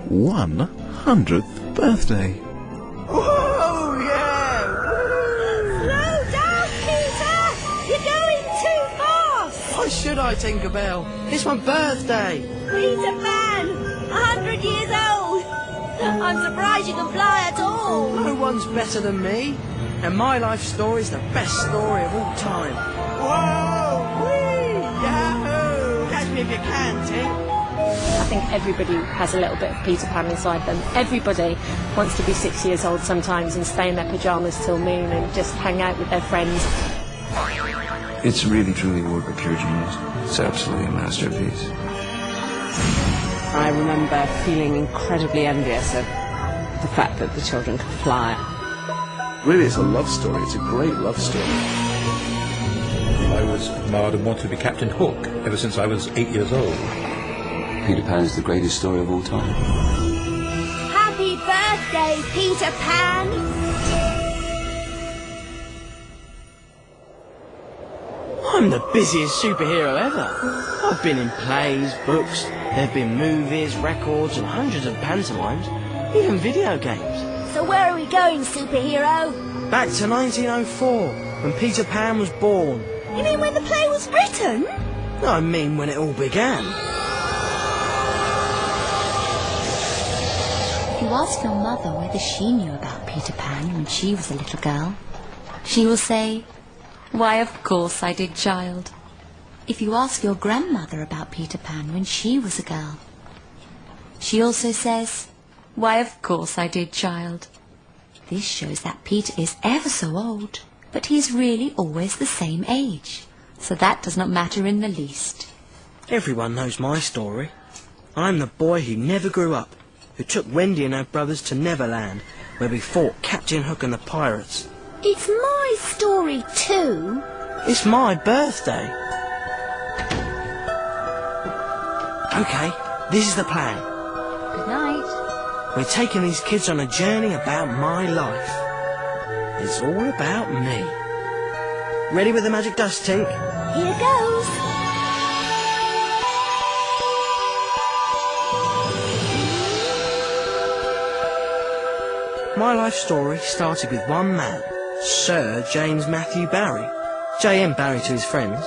100th birthday. Oh, yeah! Slow down, Peter! You're going too fast! Why should I, Tinkerbell? It's my birthday! Peter Pan! 100 years old! I'm surprised you can fly at all! No one's better than me. And my life story is the best story of all time. Whoa! Whee! Yahoo! Catch me if you can, Tink. I think everybody has a little bit of Peter Pan inside them. Everybody wants to be 6 years old sometimes and stay in their pyjamas till noon and just hang out with their friends. It's really, truly a work of pure genius. It's absolutely a masterpiece. I remember feeling incredibly envious of the fact that the children could fly. Really, it's a love story. It's a great love story. I was admired and wanted to be Captain Hook ever since I was 8 years old. Peter Pan is the greatest story of all time. Happy birthday, Peter Pan! I'm the busiest superhero ever. I've been in plays, books, there've been movies, records and hundreds of pantomimes, even video games. So where are we going, superhero? Back to 1904, when Peter Pan was born. You mean when the play was written? No, I mean when it all began. If you ask your mother whether she knew about Peter Pan when she was a little girl, she will say, "Why, of course I did, child." If you ask your grandmother about Peter Pan when she was a girl, she also says, "Why, of course I did, child." This shows that Peter is ever so old, but he is really always the same age, so that does not matter in the least. Everyone knows my story. I'm the boy who never grew up, who took Wendy and her brothers to Neverland, where we fought Captain Hook and the pirates. It's my story too. It's my birthday. Okay, this is the plan. Good night. We're taking these kids on a journey about my life. It's all about me. Ready with the magic dust, Tink? Here goes. My life story started with one man, Sir James Matthew Barrie. J.M. Barrie to his friends.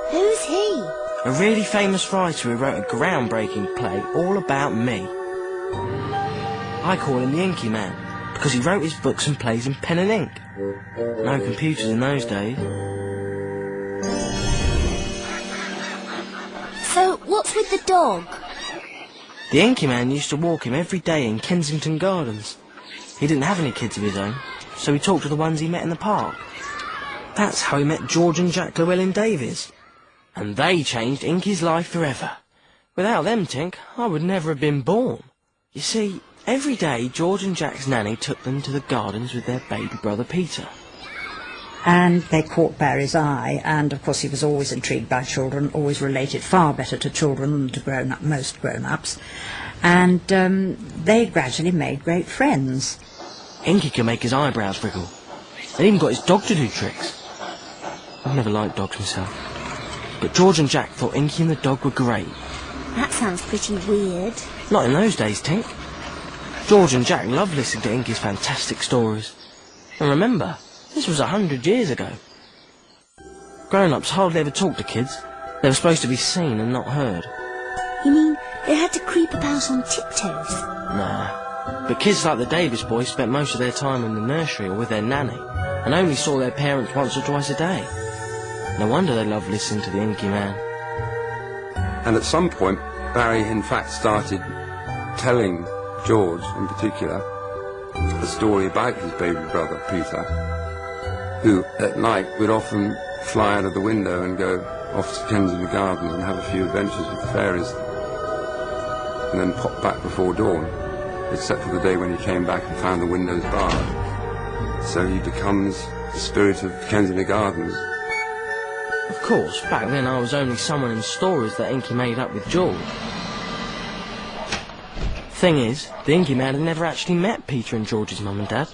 Who's he? A really famous writer who wrote a groundbreaking play all about me. I call him the Inky Man, because he wrote his books and plays in pen and ink. No computers in those days. So, what's with the dog? The Inky Man used to walk him every day in Kensington Gardens. He didn't have any kids of his own, so he talked to the ones he met in the park. That's how he met George and Jack Llewellyn-Davies. And they changed Inky's life forever. Without them, Tink, I would never have been born. You see, every day George and Jack's nanny took them to the gardens with their baby brother Peter. And they caught Barry's eye, and of course he was always intrigued by children, always related far better to children than to most grown-ups. And they gradually made great friends. Inky can make his eyebrows wriggle. They even got his dog to do tricks. I've never liked dogs myself. But George and Jack thought Inky and the dog were great. That sounds pretty weird. Not in those days, Tink. George and Jack loved listening to Inky's fantastic stories. And remember, this was 100 years ago. Grown-ups hardly ever talked to kids. They were supposed to be seen and not heard. You mean they had to creep about on tiptoes? Nah. But kids like the Davis boys spent most of their time in the nursery or with their nanny, and only saw their parents once or twice a day. No wonder they loved listening to the Inky Man. And at some point, Barrie in fact started telling George in particular a story about his baby brother Peter, who at night would often fly out of the window and go off to Kensington Gardens and have a few adventures with the fairies, and then pop back before dawn, except for the day when he came back and found the windows barred. So he becomes the spirit of Kensington Gardens. Of course, back then I was only someone in stories that Inky made up with George. Thing is, the Inky Man had never actually met Peter and George's mum and dad.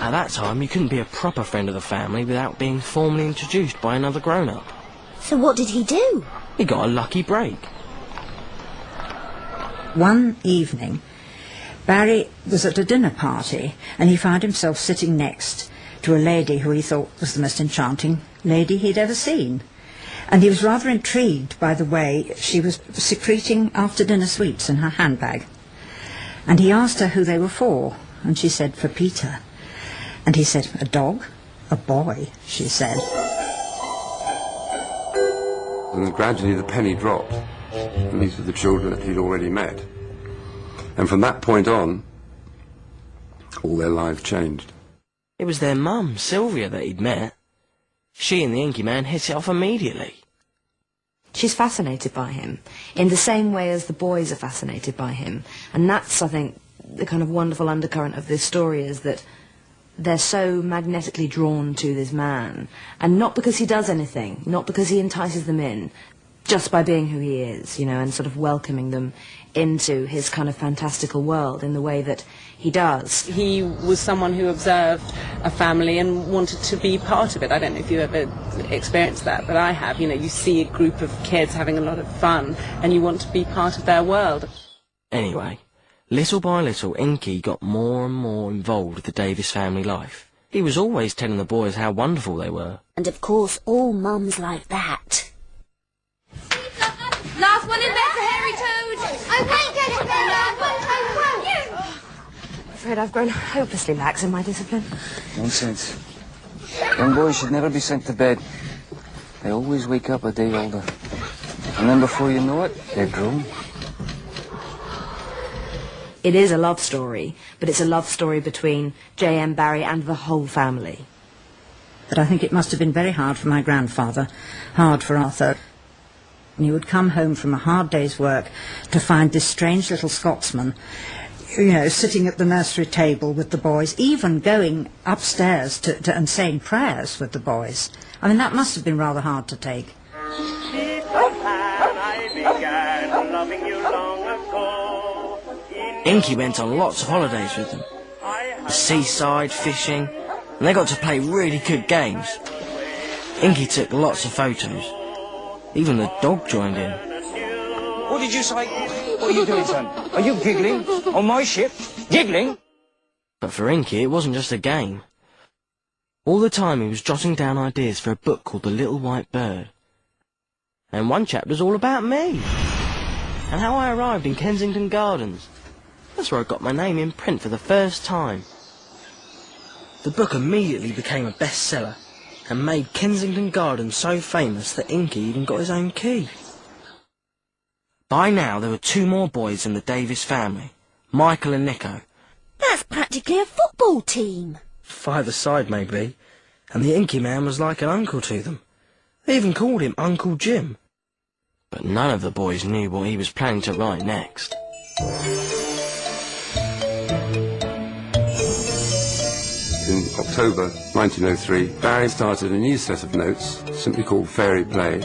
At that time, you couldn't be a proper friend of the family without being formally introduced by another grown-up. So what did he do? He got a lucky break. One evening, Barrie was at a dinner party and he found himself sitting next to a lady who he thought was the most enchanting lady he'd ever seen. And he was rather intrigued by the way she was secreting after-dinner sweets in her handbag. And he asked her who they were for, and she said, for Peter. And he said, a dog? A boy, she said. And then gradually the penny dropped, and these were the children that he'd already met. And from that point on, all their lives changed. It was their mum, Sylvia, that he'd met. She and the Inky Man hit it off immediately. She's fascinated by him, in the same way as the boys are fascinated by him. And that's, I think, the kind of wonderful undercurrent of this story, is that they're so magnetically drawn to this man. And not because he does anything, not because he entices them in, just by being who he is, you know, and sort of welcoming them into his kind of fantastical world in the way that he does. He was someone who observed a family and wanted to be part of it. I don't know if you ever experienced that, but I have. You know, you see a group of kids having a lot of fun and you want to be part of their world. Anyway, little by little, Inky got more and more involved with the Davis family life. He was always telling the boys how wonderful they were. And of course, all mums like that. Last one in bed for Hairy Toad. I won't go to bed. I won't. I'm afraid I've grown hopelessly lax in my discipline. Nonsense. Young boys should never be sent to bed. They always wake up a day older. And then before you know it, they're grown. It is a love story, but it's a love story between J.M. Barrie and the whole family. But I think it must have been very hard for my grandfather, hard for Arthur. And he would come home from a hard day's work to find this strange little Scotsman, you know, sitting at the nursery table with the boys, even going upstairs to and saying prayers with the boys. I mean, that must have been rather hard to take. Inky went on lots of holidays with them. The seaside, fishing, and they got to play really good games. Inky took lots of photos. Even the dog joined in. What did you say? What are you doing, son? Are you giggling? On my ship? Giggling? But for Inky, it wasn't just a game. All the time he was jotting down ideas for a book called The Little White Bird. And one chapter's all about me. And how I arrived in Kensington Gardens. That's where I got my name in print for the first time. The book immediately became a bestseller and made Kensington Gardens so famous that Inky even got his own key. By now there were 2 more boys in the Davis family, Michael and Nico. That's practically a football team. 5-a-side maybe, and the Inky Man was like an uncle to them. They even called him Uncle Jim. But none of the boys knew what he was planning to write next. In October 1903, Barrie started a new set of notes, simply called Fairy Play,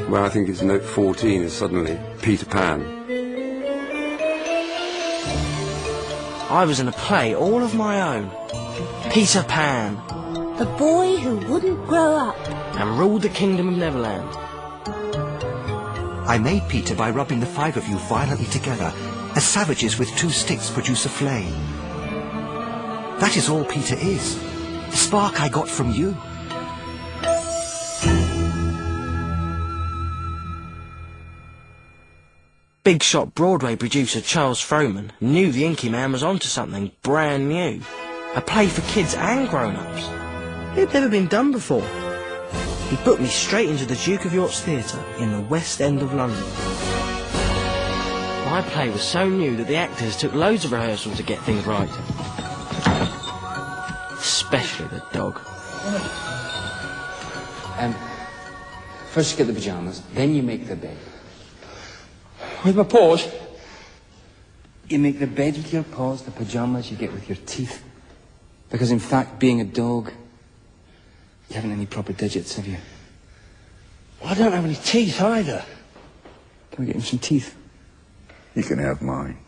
where I think it's note 14 is suddenly Peter Pan. I was in a play all of my own, Peter Pan, The boy who wouldn't grow up. and ruled the kingdom of Neverland. I made Peter by rubbing the 5 of you violently together, as savages with 2 sticks produce a flame. That is all Peter is. The spark I got from you. Big shot Broadway producer Charles Frohman knew the Inky Man was onto something brand new. A play for kids and grown-ups. It had never been done before. He booked me straight into the Duke of York's Theatre in the West End of London. My play was so new that the actors took loads of rehearsals to get things right. Especially the dog. First you get the pyjamas, then you make the bed. With my paws? You make the bed with your paws, the pyjamas you get with your teeth. Because in fact, being a dog, you haven't any proper digits, have you? Well, I don't have any teeth either. Can we get him some teeth? You can have mine.